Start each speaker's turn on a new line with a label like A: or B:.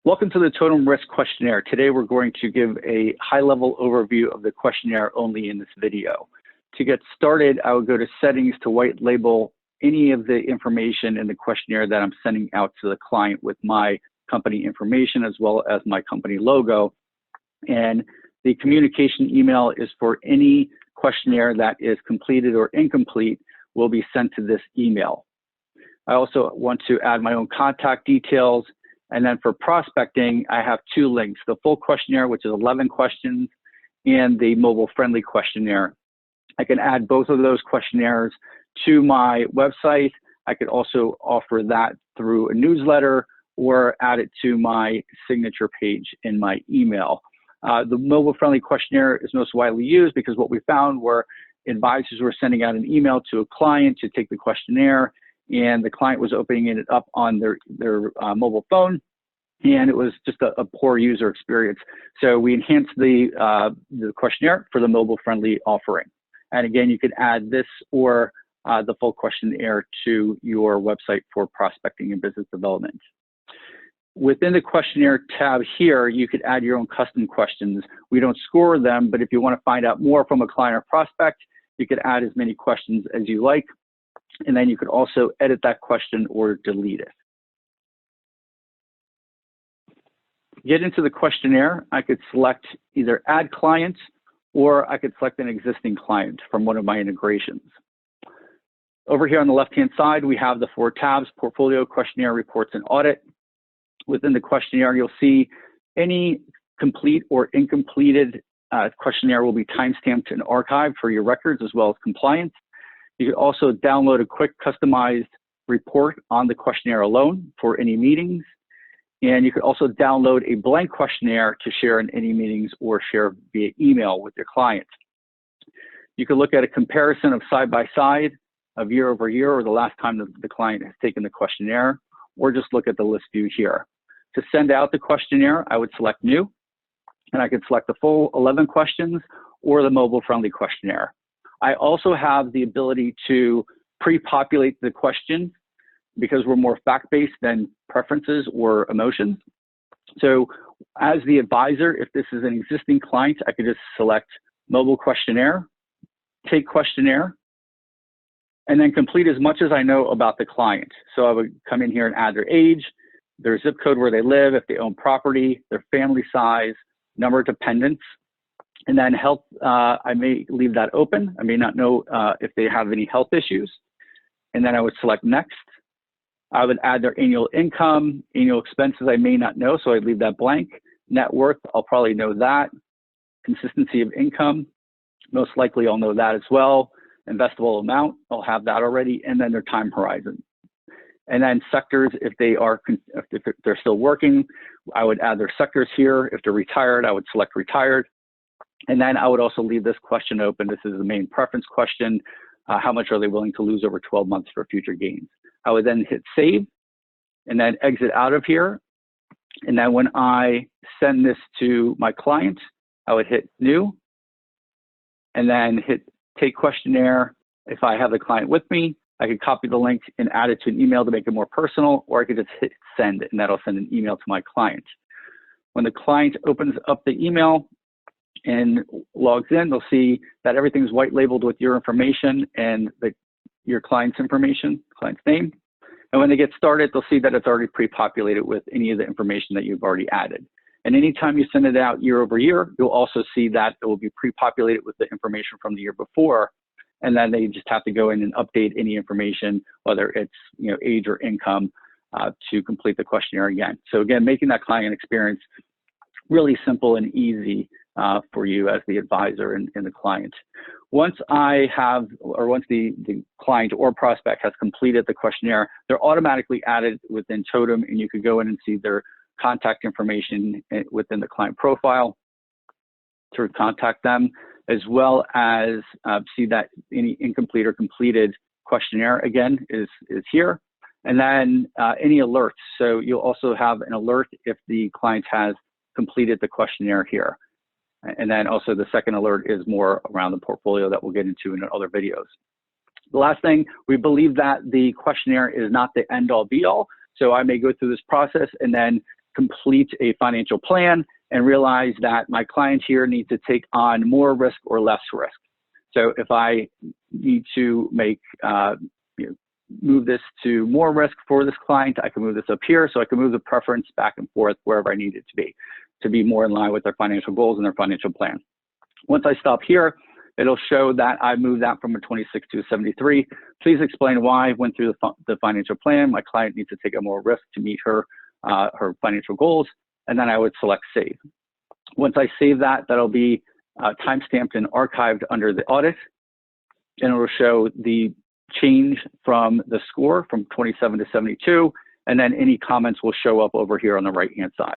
A: Welcome to the Totum Risk Questionnaire. Today we're going to give a high-level overview of the questionnaire only in this video. To get started, I will go to settings to white label any of the information in the questionnaire that I'm sending out to the client with my company information as well as my company logo. And the communication email is for any questionnaire that is completed or incomplete will be sent to this email. I also want to add my own contact details. And then for prospecting, I have two links, the full questionnaire, which is 11 questions, and the mobile-friendly questionnaire. I can add both of those questionnaires to my website. I could also offer that through a newsletter or add it to my signature page in my email. The mobile-friendly questionnaire is most widely used because what we found were advisors were sending out an email to a client to take the questionnaire, and the client was opening it up on their mobile phone, and it was just a poor user experience. So we enhanced the questionnaire for the mobile-friendly offering. And again, you could add this or the full questionnaire to your website for prospecting and business development. Within the questionnaire tab here, you could add your own custom questions. We don't score them, but if you want to find out more from a client or prospect, you could add as many questions as you like. And then you could also edit that question or delete it. Get into the questionnaire, I could select either add client or I could select an existing client from one of my integrations. Over here on the left-hand side, we have the four tabs: portfolio, questionnaire, reports, and audit. Within the questionnaire, you'll see any complete or incompleted questionnaire will be timestamped and archived for your records as well as compliance. You can also download a quick customized report on the questionnaire alone for any meetings. And you could also download a blank questionnaire to share in any meetings or share via email with your client. You can look at a comparison of side-by-side of year over year or the last time the client has taken the questionnaire, or just look at the list view here. To send out the questionnaire, I would select new, and I could select the full 11 questions or the mobile-friendly questionnaire. I also have the ability to pre-populate the question because we're more fact-based than preferences or emotions. So as the advisor, if this is an existing client, I could just select mobile questionnaire, take questionnaire, and then complete as much as I know about the client. So I would come in here and add their age, their zip code where they live, if they own property, their family size, number of dependents. And then health, I may leave that open. I may not know if they have any health issues. And then I would select next. I would add their annual income, annual expenses I may not know, so I'd leave that blank. Net worth, I'll probably know that. Consistency of income, most likely I'll know that as well. Investable amount, I'll have that already. And then their time horizon. And then sectors, if they're still working, I would add their sectors here. If they're retired, I would select retired. And then I would also leave this question open. This is the main preference question. How much are they willing to lose over 12 months for future gains? I would then hit save and then exit out of here. And then when I send this to my client, I would hit new and then hit take questionnaire. If I have the client with me, I could copy the link and add it to an email to make it more personal, or I could just hit send and that'll send an email to my client. When the client opens up the email and logs in, they'll see that everything's white labeled with your information and your client's information, client's name. And when they get started, they'll see that it's already pre-populated with any of the information that you've already added. And anytime you send it out year over year, you'll also see that it will be pre-populated with the information from the year before. And then they just have to go in and update any information, whether it's age or income, to complete the questionnaire again. So again, making that client experience really simple and easy for you as the advisor and the client. Once the client or prospect has completed the questionnaire, they're automatically added within Totum, and you could go in and see their contact information within the client profile to contact them, as well as see that any incomplete or completed questionnaire again is here. And then any alerts. So you'll also have an alert if the client has completed the questionnaire here. And then also the second alert is more around the portfolio that we'll get into in other videos. The last thing, we believe that the questionnaire is not the end all be all. So I may go through this process and then complete a financial plan and realize that my client here needs to take on more risk or less risk. So if I need to make, move this to more risk for this client, I can move this up here, so I can move the preference back and forth wherever I need it to be more in line with their financial goals and their financial plan. Once I stop here, it'll show that I moved that from a 26 to a 73. Please explain why I went through the financial plan. My client needs to take on more risk to meet her financial goals, and then I would select save. Once I save that, that'll be timestamped and archived under the audit, and it will show the change from the score from 27 to 72, and then any comments will show up over here on the right-hand side.